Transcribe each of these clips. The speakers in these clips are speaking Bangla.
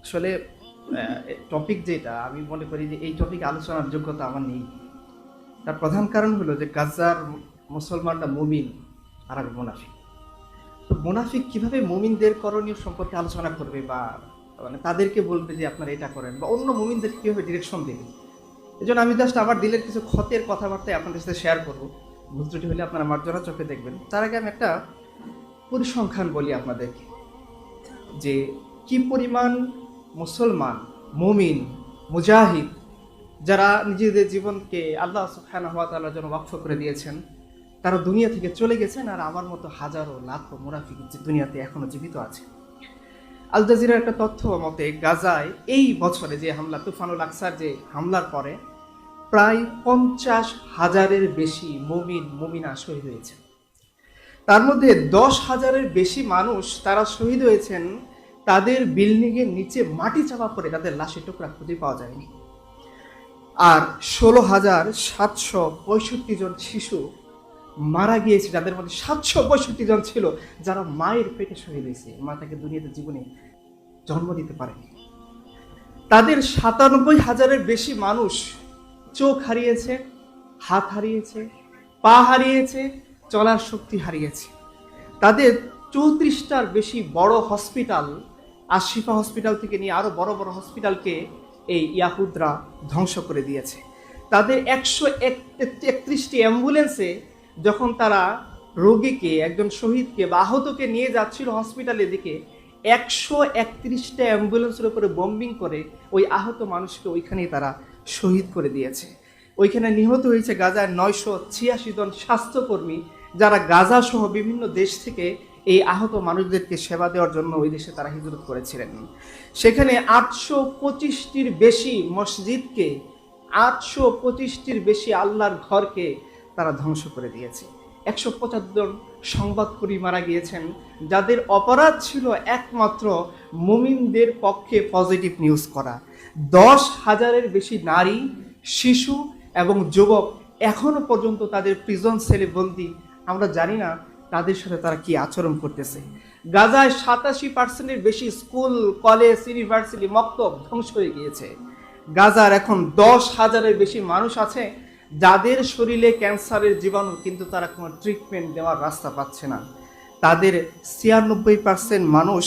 আসলে টপিক যেটা আমি মনে করি যে এই টপিক আলোচনার যোগ্যতা আমার নেই। তার প্রধান কারণ হলো যে গাজার মুসলমানরা মুমিন আর আমি মুনাফিক। তো মুনাফিক কিভাবে মুমিনদের করণীয় সম্পর্কে আলোচনা করবে বা মানে তাদেরকে বলবে যে আপনারা এটা করেন বা অন্য মুমিনদের কিভাবে ডিরেকশন দেবে। এই জন্য আমি জাস্ট আমার দিলের কিছু ক্ষতের কথাবার্তায় আপনাদের সাথে শেয়ার করবো। ভুল ত্রুটি হলে আপনারা মার্জনা চোখে দেখবেন। তার আগে আমি একটা পরিসংখ্যান বলি আপনাদেরকে যে কি পরিমাণ মুসলমান, মুমিন, মুজাহিদ যারা নিজেদের জীবনকে আল্লাহ সুবহানাহু ওয়া তাআলার জন্য ওয়াকফ করে দিয়েছেন, তারা দুনিয়া থেকে চলে গেছেন, আর আমার মতো হাজারো লাখো মুনাফিক যে দুনিয়াতে এখনো জীবিত আছে। আল জাজিরার একটা তথ্য মতে গাজায় এই বছরে যে হামলা, তুফানুল আকসার যে হামলার পরে প্রায় 50,000-এর বেশি মুমিনা শহীদ হয়েছে। তার মধ্যে 10,000-এর বেশি মানুষ তারা শহীদ হয়েছেন তাদের বিল্ডিংয়ের নিচে মাটি চাপা পড়ে তাদের লাশের টুকরা খুঁজে পাওয়া যায়নি। আর 16,765 জন শিশু মারা গিয়েছে, যাদের মধ্যে 765 জন ছিল যারা মায়ের পেটে শহীদ হয়েছে, মা তাকে দুনিয়াতে জীবনে জন্ম দিতে পারেনি। তাদের 97,000-এর বেশি মানুষ চোখ হারিয়েছে, হাত হারিয়েছে, পা হারিয়েছে, চলার শক্তি হারিয়েছে। তাদের 34টার বেশি বড় হসপিটাল, আশিফা হসপিটাল থেকে নিয়ে আরো বড় বড় হসপিটালকে এই ইয়াহুদরা ধ্বংস করে দিয়েছে। তাদের 131টি অ্যাম্বুলেন্সে যখন তারা রোগীকে, একজন শহীদকে বা আহতকে নিয়ে যাচ্ছিল হসপিটালের দিকে, 131টা অ্যাম্বুলেন্সের উপরে বম্বিং করে ওই আহত মানুষকে ওইখানেই তারা শহীদ করে দিয়েছে। ওইখানে নিহত হয়েছে গাজায় 986 জন স্বাস্থ্যকর্মী, যারা গাজা সহ বিভিন্ন দেশ থেকে এই আহত মানুষদেরকে সেবা দেওয়ার জন্য ওই দেশে তারা হিজরত করেছিলেন। সেখানে 825টির বেশি মসজিদকে, 825টির বেশি আল্লাহর ঘরকে তারা ধ্বংস করে দিয়েছে। 175 জন সংবাদকর্মী মারা গিয়েছেন, যাদের অপরাধ ছিল একমাত্র মুমিনদের পক্ষে পজিটিভ নিউজ করা। 10,000-এর বেশি নারী, শিশু এবং যুবক এখনো পর্যন্ত তাদের প্রিজন সেলে বন্দী। আমরা জানি না তাদের সাথে তারা কি আচরণ করতেছে। গাজায় 87%-এর বেশি স্কুল, কলেজ, ইউনিভার্সিটি, মক্তব ধ্বংস হয়ে গিয়েছে। গাজার এখন 10,000-এর বেশি মানুষ আছে যাদের শরীরে ক্যান্সারের জীবাণু, কিন্তু তারা কোনো ট্রিটমেন্ট দেওয়ার রাস্তা পাচ্ছে না। তাদের 96% মানুষ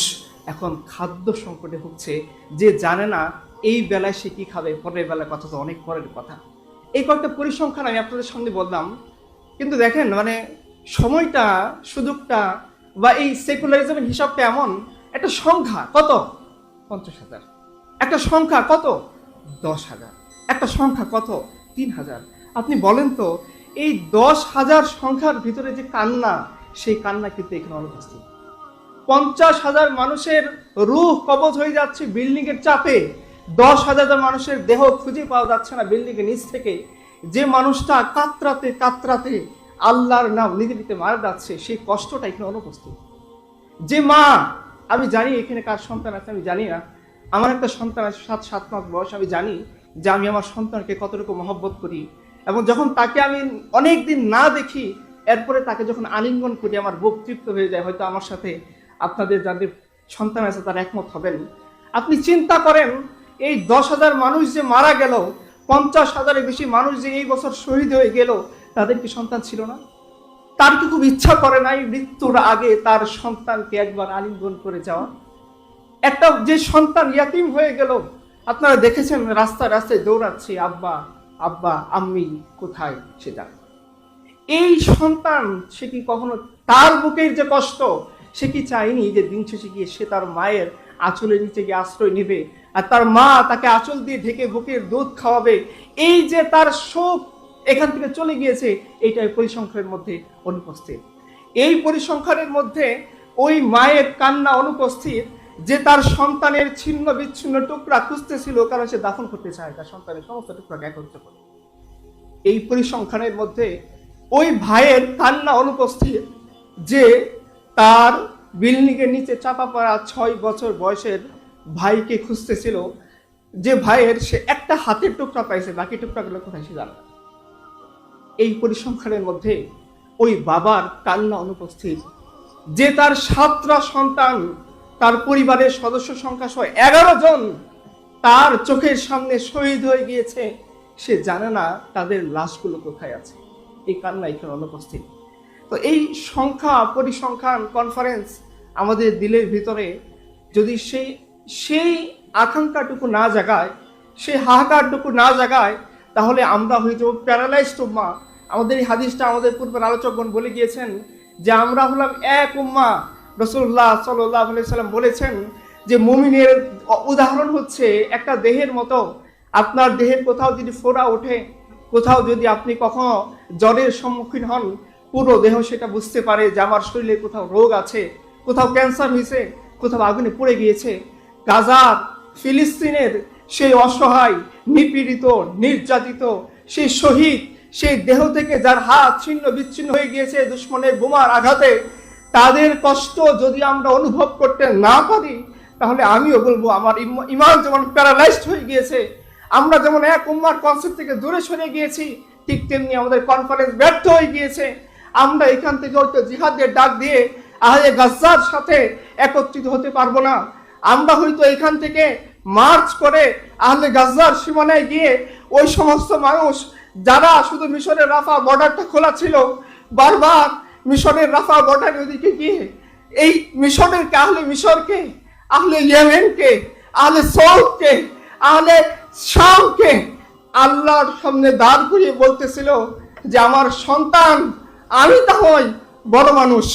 এখন খাদ্য সংকটে ভুগছে, যে জানে না এই বেলায় সে কি খাবে, পরের বেলায় কথা তো অনেক পরের কথা। এই কয়েকটা পরিসংখ্যান আমি আপনাদের সামনে বললাম, কিন্তু দেখেন মানে সময়টা, সুযোগটা বা এই সেকুলারিজমের হিসাবটা এমন, একটা সংখ্যা কত 50,000, একটা সংখ্যা কত 10,000, একটা সংখ্যা কত 3,000। আপনি বলেন তো এই 10,000 সংখ্যার ভিতরে যে কান্না, সেই কান্না কিন্তু এখানে অনুপস্থিত। 50,000 মানুষের রূহ কবজ হয়ে যাচ্ছে বিল্ডিং এর চাপে, 10,000 মানুষের দেহ খুঁজে পাওয়া যাচ্ছে না বিল্ডিং এর নিচ থেকে। যে মানুষটা কাতরাতে কাতরাতে আল্লাহর নাম নিতে নিতে মারা যাচ্ছে, সেই কষ্টটা এখানে অনুপস্থিত। যে মা, আমি জানি এখানে কার সন্তান আছে আমি জানি না, আমার একটা সন্তান আছে 7 মাস বয়স, আমি জানি যে আমি আমার সন্তানকে কতটুকু মহব্বত করি, এবং যখন তাকে আমি অনেক দিন না দেখি, এরপরে তাকে যখন আলিঙ্গন করি আমার বুক তৃপ্ত হয়ে যায়। হয়তো আমার সাথে আপনাদের যাদের সন্তান আছে তারা একমত হবেন। আপনি চিন্তা করেন এই 10,000 মানুষ যে মারা গেল, 50,000-এর বেশি মানুষ যে এই বছর শহীদ হয়ে গেল, তাদের কি সন্তান ছিল না? তার কি খুব ইচ্ছা করে নাই মৃত্যুর আগে তার সন্তানকে একবার আলিঙ্গন করে যাওয়া? একটা যে সন্তান ইয়াতিম হয়ে গেল, আপনারা দেখেছেন রাস্তায় রাস্তায় দৌড়াচ্ছে, আব্বা আব্বা আম্মি কোথায়, সে জানে। এই সন্তান সে কি কখনো তার বুকের যে কষ্ট, সে কি চায়নি যে দিন শেষে গিয়ে সে তার মায়ের আঁচলের নিচে গিয়ে আশ্রয় নেবে, আর তার মা তাকে আঁচল দিয়ে ঢেকে বুকের দুধ খাওয়াবে? এই যে তার শোক এখান থেকে চলে গিয়েছে, এইটাই পরিসংখ্যানের মধ্যে অনুপস্থিত। এই পরিসংখ্যানের মধ্যে ওই মায়ের কান্না অনুপস্থিত, যে তার সন্তানের ছিন্ন বিচ্ছিন্ন টুকরা খুঁজতেছিল, কারণ সে দাফন করতে চায় তার সন্তানের সমস্ত টুকরাকে একত্রিত করে। এই পরিসংখ্যানের মধ্যে ওই ভাইয়ের কান্না অনুপস্থিত, যে তার বিল্ডিং এর নিচে চাপা পড়া 6 বছর বয়সের ভাইকে খুঁজতেছিল, যে ভাইয়ের সে একটা হাতের টুকরা পাইছে, বাকি টুকরাগুলো কোথায় সে জানে। এই পরিসংখ্যানের মধ্যে ওই বাবার কান্না অনুপস্থিত, যে তার 7টা সন্তান তার পরিবারের সদস্য সংখ্যা সহ 11 জন তার চোখের সামনে শহীদ হয়ে গিয়েছে, সে জানে না তাদের লাশগুলো কোথায় আছে। এই কান্না এখানে অনুপস্থিত। তো এই সংখ্যা পরিসংখ্যান কনফারেন্স আমাদের দিলের ভিতরে যদি সেই আকাঙ্ক্ষাটুকু না জাগায়, সেই হাহাকারটুকু না জাগায়, তাহলে আমরা হয়ে যাব প্যারালাইজড উম্মা। আমাদের এই হাদিসটা আমাদের পূর্বের আলোচকগণ বলে গিয়েছেন যে আমরা হলাম এক উম্মা। রাসূলুল্লাহ সাল্লাল্লাহু আলাইহি সাল্লাম বলেছেন যে মুমিনের উদাহরণ হচ্ছে একটা দেহের মতো। আপনার দেহের কোথাও যদি ফোড়া ওঠে, কোথাও যদি আপনি কখনো জ্বরের সম্মুখীন হন, পুরো দেহ সেটা বুঝতে পারে যে আমার শরীরে কোথাও রোগ আছে, কোথাও ক্যান্সার হয়েছে, কোথাও আগুনে পড়ে গিয়েছে। গাজার ফিলিস্তিনের সেই অসহায়, নিপীড়িত, নির্যাতিত সেই শহীদ, সেই দেহ থেকে যার হাত ছিন্ন বিচ্ছিন্ন হয়ে গিয়েছে দুশমনের বোমার আঘাতে, তাদের কষ্ট যদি আমরা অনুভব করতে না পারি, তাহলে আমিও বলবো আমার ইমান যেমন প্যারালাইজড হয়ে গিয়েছে। আমরা যেমন এক উম্মার কনসেপ্ট থেকে দূরে সরে গিয়েছি, ঠিক তেমনি আমাদের কনফারেন্স ব্যর্থ হয়ে গিয়েছে। আমরা এখান থেকে হয়তো জিহাদের ডাক দিয়ে আহলে গাজ্জার সাথে একত্রিত হতে পারবো না। আমরা হয়তো এখান থেকে মার্চ করে আহলে গাজ্জার সীমানায় গিয়ে ওই সমস্ত মানুষ যারা শুধু মিশরের রাফা বর্ডারটা খোলা ছিল, বারবার মিশরের রাফা বর্ডারের ওদিকে গিয়ে এই মিশরেরকে, আহলে মিশরকে, আহলে ইয়েমেনকে, আহলে সৌদকে, আহলে শামকে আল্লাহর সামনে দাঁড় করিয়ে বলতেছিল যে আমার সন্তান, আমি তাহলে বড় মানুষ,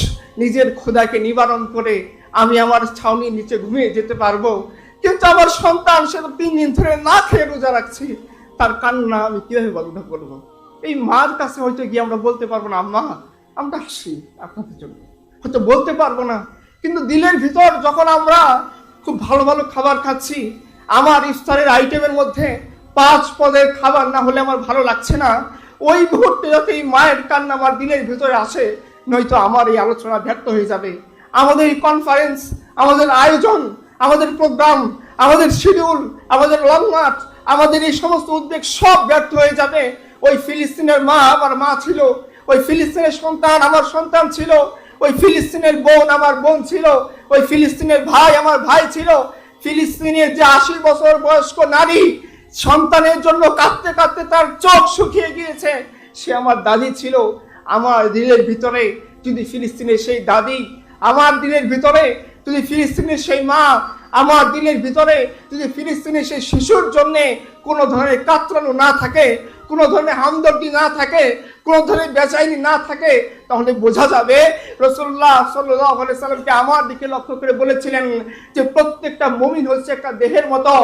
নিজের ক্ষুধাকে নিবারণ করে আমি আমার ছাউনির নিচে ঘুমিয়ে যেতে পারবো, কিন্তু আমার সন্তান সে 3 দিন ধরে না খেয়ে রোজা রাখছি, তার কান্না আমি কিভাবে বন্ধ করবো? এই মার কাছে হয়তো গিয়ে আমরা বলতে পারবো না আম্মা আমরা আসি আপনাদের জন্য, হয়তো বলতে পারবো না। কিন্তু দিলের ভিতর যখন আমরা খুব ভালো ভালো খাবার খাচ্ছি, আমার ইফতারের আইটেমের মধ্যে 5 পদের খাবার না হলে আমার ভালো লাগছে না, ওই মুহূর্তে যাতে এই মায়ের কান্না আমার দিলের ভিতরে আসে, নয়তো আমার এই আলোচনা ব্যর্থ হয়ে যাবে। আমাদের এই কনফারেন্স, আমাদের আয়োজন, আমাদের প্রোগ্রাম, আমাদের শিডিউল, আমাদের লং মার্চ, আমাদের এই সমস্ত উদ্বেগ সব ব্যর্থ হয়ে যাবে। ওই ফিলিস্তিনের মা আমার মা ছিল, ওই ফিলিস্তিনের সন্তান আমার সন্তান ছিল, ওই ফিলিস্তিনের বোন আমার বোন ছিল, ওই ফিলিস্তিনের ভাই আমার ভাই ছিল, ফিলিস্তিনের যে 80 বছর বয়স্ক নারী সন্তানের জন্য কাঁদতে কাঁদতে তার চোখ শুকিয়ে গিয়েছে, সে আমার দাদি ছিল। আমার দিলের ভিতরে যদি ফিলিস্তিনের সেই দাদি, আমার দিলের ভিতরে যদি ফিলিস্তিনের সেই মা, আমার দিলের ভিতরে যদি ফিলিস্তিনের সেই শিশুর জন্য কোনো ধরনের কাতরানো না থাকে, কোনো ধরনের হামদর্দি না থাকে, কোনো ধরনের বেচাইনি না থাকে, তাহলে বোঝা যাবে রাসূলুল্লাহ সাল্লাল্লাহু আলাইহি সাল্লামকে আমার দিকে লক্ষ্য করে বলেছিলেন যে প্রত্যেকটা মুমিন হচ্ছে একটা দেহের মতো।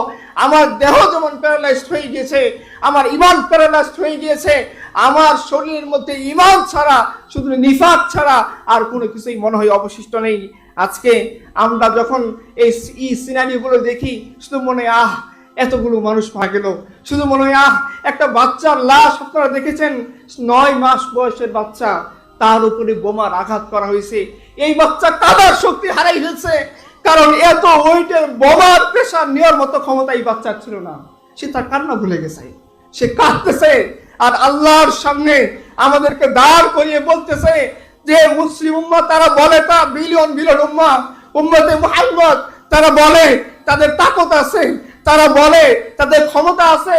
আমার দেহ যেমন প্যারালাইজড হয়ে গিয়েছে, আমার ঈমান প্যারালাইজড হয়ে গিয়েছে, আমার শরীরের মধ্যে ঈমান ছাড়া, শুধু নিফাক ছাড়া আর কোনো কিছুই মনে হয় অবশিষ্ট নেই। আজকে আমরা যখন এই সিনারিগুলো দেখি, শুধু মনে হয় এতগুলো মানুষ মারা গেল, শুধু মনে হয় একটা বাচ্চার লাশ আপনারা দেখেছেন, 9 মাস বয়সের বাচ্চা, তার উপরে বোমার আঘাত করা হয়েছে। এই বাচ্চা কাদার শক্তি হারাই ফেলছে, কারণ এত ওয়েটের বোমার প্রেসার নেওয়ার মতো ক্ষমতা এই বাচ্চার ছিল না। সে তার কান্না ভুলে গেছে, সে কাঁদতেছে, আর আল্লাহর সামনে আমাদেরকে দাঁড় করিয়ে বলতেছে যে মুসলিম উম্মাহ তারা বলে, তা বিলিয়ন বিলিয়ন উম্মতে মুহাম্মদ, তারা বলে তাদের তাকত আছে, তারা বলে তাদের ক্ষমতা আছে,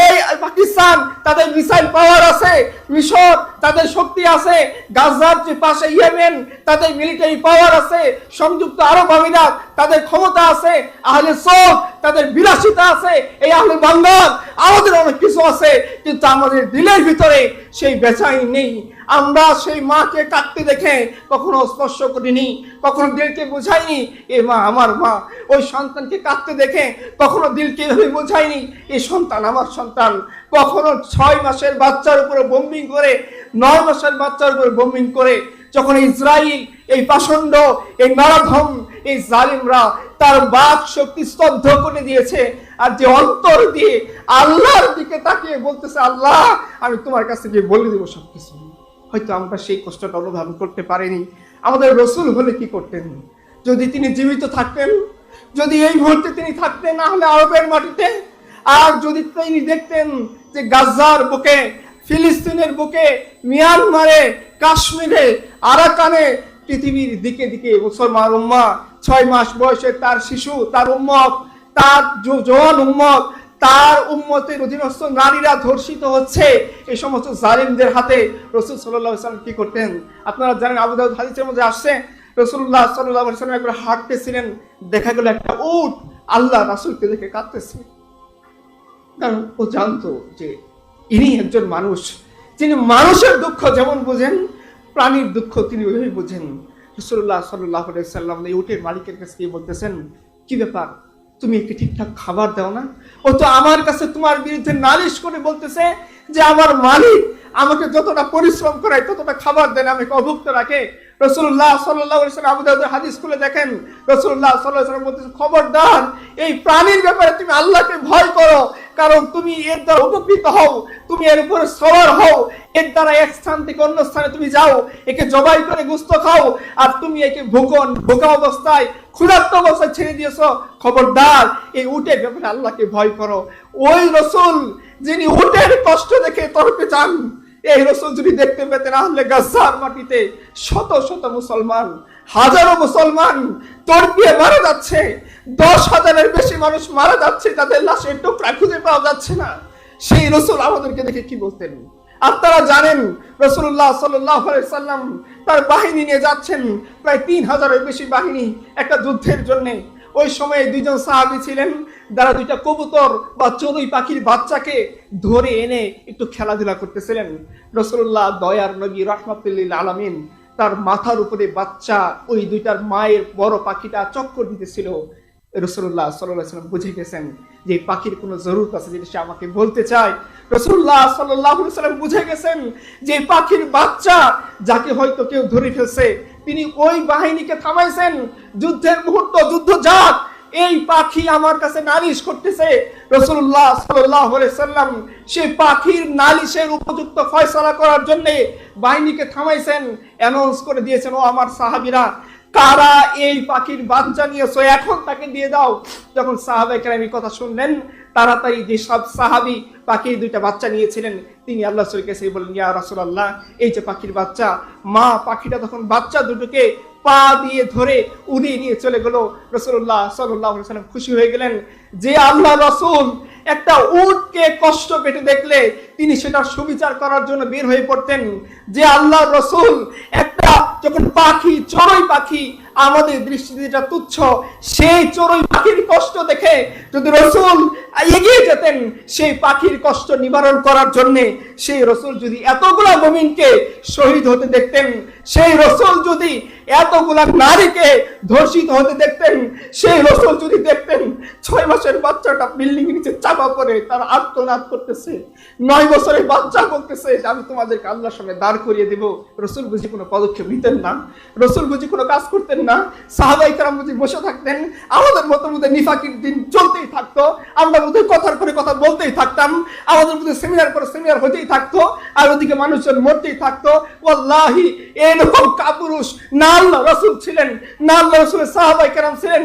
এই পাকিস্তান তাদের মিসাইল পাওয়ার আছে, মিশর তাদের শক্তি আছে, গাজার যে পাশে ইয়েমেন তাদের মিলিটারি পাওয়ার আছে, সংযুক্ত আরব আমিরাত তাদের ক্ষমতা আছে, আহলে সৌদ তাদের বিলাসিতা আছে, এই আহলে বাংলার আমাদের অনেক কিছু আছে, কিন্তু আমাদের দিলের ভিতরে সেই বেচাইনি নেই। আমরা সেই মাকে কাঁদতে দেখে কখনো স্পর্শ করিনি, কখনো দিলকে বোঝাইনি এ মা আমার মা। ওই সন্তানকে কাঁদতে দেখে কখনো দিলকে এভাবে বোঝাইনি এই সন্তান আমার সন্তান। কখনো 6 মাসের বাচ্চার উপরে বোম্বিং করে, 9 মাসের বাচ্চার উপরে বোম্বিং করে যখন ইসরায়েল এই পাষণ্ড, এই নরাধম, এই জালিমরা তার বাক শক্তি স্তব্ধ করে দিয়েছে, আর যে অন্তর দিয়ে আল্লাহর দিকে তাকিয়ে বলতেছে আল্লাহ আমি তোমার কাছে গিয়ে বলে দেবো সবকিছু, হয়তো আমরা সেই কষ্টটা অনুভব করতে পারিনি। আমাদের রাসূল হলে কি করতেন? যদি তিনি জীবিত থাকতেন, যদি এই মুহূর্তে তিনি থাকতেন, না হলে আরবের মাটিতে, আর যদি তিনি দেখতেন যে গাজার বুকে, ফিলিস্তিনের বুকে, মিয়ানমারে, কাশ্মীরে, আরাকানে, পৃথিবীর দিকে দিকে মুসলমান উম্মাহ 6 মাস বয়সে তার শিশু, তার উম্মত, তার জওয়ান উম্মত, তার উম্মতের অধীনস্থ নারীরা ধর্ষিত হচ্ছে, এই সমস্ত জালিমদের হাতে রাসূল সাল্লাল্লাহু আলাইহি ওয়াসাল্লাম কি করতেন আপনারা জানেন। আবু দাউদ হাদিসের মধ্যে আসছে রাসূলুল্লাহ সাল্লাল্লাহু আলাইহি ওয়াসাল্লাম একবার হাঁটতেছিলেন, দেখা গেল একটা উট আল্লাহ রাসূলকে দেখে কাঁদতেছে। কারণ ও জানতো যে ইনি একজন মানুষ, যিনি মানুষের দুঃখ যেমন বোঝেন প্রাণীর দুঃখ তিনি ওইভাবে বোঝেন। রাসূলুল্লাহ সাল্লাল্লাহু আলাইহি ওয়াসাল্লাম এই উটের মালিকের কাছে গিয়ে বলতেছেন, কি ব্যাপার, তুমি একটি ঠিকঠাক খাবার দাও না? ও তো আমার কাছে তোমার বিরুদ্ধে নালিশ করে বলতেছে যে আমার মালিক আমাকে যতটা পরিশ্রম করায় ততটা খাবার দেন, আমাকে অভুক্ত রাখে। রাসূলুল্লাহ সাল্লাল্লাহু আলাইহি ওয়াসাল্লাম আবু দাউদের হাদিস খুলে দেখেন, রাসূলুল্লাহ সাল্লাল্লাহু আলাইহি ওয়াসাল্লাম বলতেছেন, খবরদার এই প্রাণীর ব্যাপারে তুমি আল্লাহকে ভয় করো, কারণ তুমি এর দ্বারা উপকৃত হও, তুমি এর উপরে সওয়ার হও, এর দ্বারা এক স্থান থেকে অন্য স্থানে তুমি যাও, একে জবাই করে গোশত খাও, আর তুমি একে ভোকা অবস্থায় ক্ষুধার্ত অবস্থায় ছেড়ে দিয়েছো, খবরদার এই উটের ব্যাপারে আল্লাহকে ভয় করো। ওই রাসূল যিনি উটের কষ্ট দেখে তরপে যান, এই রাসূল যদি দেখতে পেতেন আহলে গাজ্জার মাটিতে শত শত মুসলমান, হাজারো মুসলমান তরপিয়ে মারা যাচ্ছে, 10,000-এর বেশি মানুষ মারা যাচ্ছে, তাদের লাশের টুকরা খুঁজে পাওয়া যাচ্ছে না, সেই রাসূল আমাদেরকে দেখে কি বলতেন? আপনারা জানেন রাসূলুল্লাহ সাল্লাল্লাহু আলাইহি ওয়াসাল্লাম তার বাহিনী নিয়ে যাচ্ছেন, প্রায় 3,000-এর বেশি বাহিনী একটা যুদ্ধের জন্য। ওই সময়ে দুইজন সাহাবী ছিলেন যারা দুইটা কবুতর বা চড়ুই পাখির বাচ্চাকে ধরে এনে একটু খেলাধুলা করতেছিলেন। রাসূলুল্লাহ দয়ার নবী রাহমাতুল লিল আলামিন তার মাথার উপরে বাচ্চা ওই দুইটার মায়ের বড় পাখিটা চক্কর দিতেছিল। রাসূলুল্লাহ সাল্লাল্লাহু আলাইহি ওয়াসাল্লাম বুঝে গেছেন যে পাখির কোনো জরুরত আছে যেটা সে আমাকে বলতে চায়। রাসূলুল্লাহ সাল্লাল্লাহু আলাইহি ওয়াসাল্লাম বুঝে গেছেন যে পাখির বাচ্চা যাকে হয়তো কেউ ধরে ফেলছে, তিনি ওই বাহিনীকে থামাইছেন। যুদ্ধের মুহূর্ত, যুদ্ধ যাক, এই পাখি আমার কাছে নালিশ করতেছে। রাসূলুল্লাহ সাল্লাল্লাহু আলাইহি ওয়াসাল্লাম সেই পাখির নালিশের উপযুক্ত ফয়সালা করার জন্য বাহিনীকে থামাইছেন, অ্যানাউন্স করে দিয়েছেন, ও আমার সাহাবীরা, কারা এই পাখির বাচ্চা নিয়েছো এখন তাকে দিয়ে দাও। যখন সাহাবায়ে কেরাম এই কথা শুনলেন, তাড়াতাড়ি যে সব সাহাবী পাখির দুইটা বাচ্চা নিয়েছিলেন তিনি আল্লাহ রাসূলের কাছে বললেন, ইয়া রাসূলুল্লাহ, এই যে পাখির বাচ্চা। মা পাখিটা তখন বাচ্চা দুটোকে পা দিয়ে ধরে উড়িয়ে নিয়ে চলে গেল। রাসূলুল্লাহ সাল্লাল্লাহু আলাইহি ওয়াসাল্লাম খুশি হয়ে গেলেন যে আল্লাহ রাসূল একটা উটকে কষ্ট পেতে দেখলে তিনি সেটা সুবিচার করার জন্য বের হয়ে পড়তেন। যে আল্লাহ রাসূল একটা যখন পাখি, চড়ুই পাখি আমাদের দৃষ্টিতে যেটা তুচ্ছ, সেই চড়ুই পাখির কষ্ট দেখে যদি রাসূল এগিয়ে যেতেন সেই পাখির কষ্ট নিবারণ করার জন্য, সেই রাসূল যদি এতগুলা মুমিনকে শহীদ হতে দেখতেন, সেই রাসূল যদি এতগুলা নারীকে ধর্ষিত হতে দেখতেন, সেই রাসূল যদি দেখতেন 6 মাসের বাচ্চাটা বিল্ডিং এর নিচে চাপা পড়ে তার আর্তনাদ করতেছে, 9 বছরের বাচ্চা বলতেছে আমি তোমাদেরকে আল্লাহর সামনে দাঁড় করিয়ে দেব, রাসূল বুঝি কোনো পদক্ষেপ নিতেন না? রাসূল বুঝি কোনো কাজ করতেন না? সাহাবায়ে কেরাম বুঝি বসে থাকতেন? আমাদের মধ্যে নিফাকির দিন চলতেই থাকতো, আমরা মধ্যে কথার পরে কথা বলতেই থাকতাম, আমাদের মধ্যে সেমিনার পরে সেমিনার হতেই থাকতো, আর ওদিকে মানুষজন মরতেই থাকতো। ওয়াল্লাহি এরকম কাপুরুষ না আল্লাহ রাসূল ছিলেন, না আল্লাহ রাসূলের সাহাবায়ে কেরাম ছিলেন।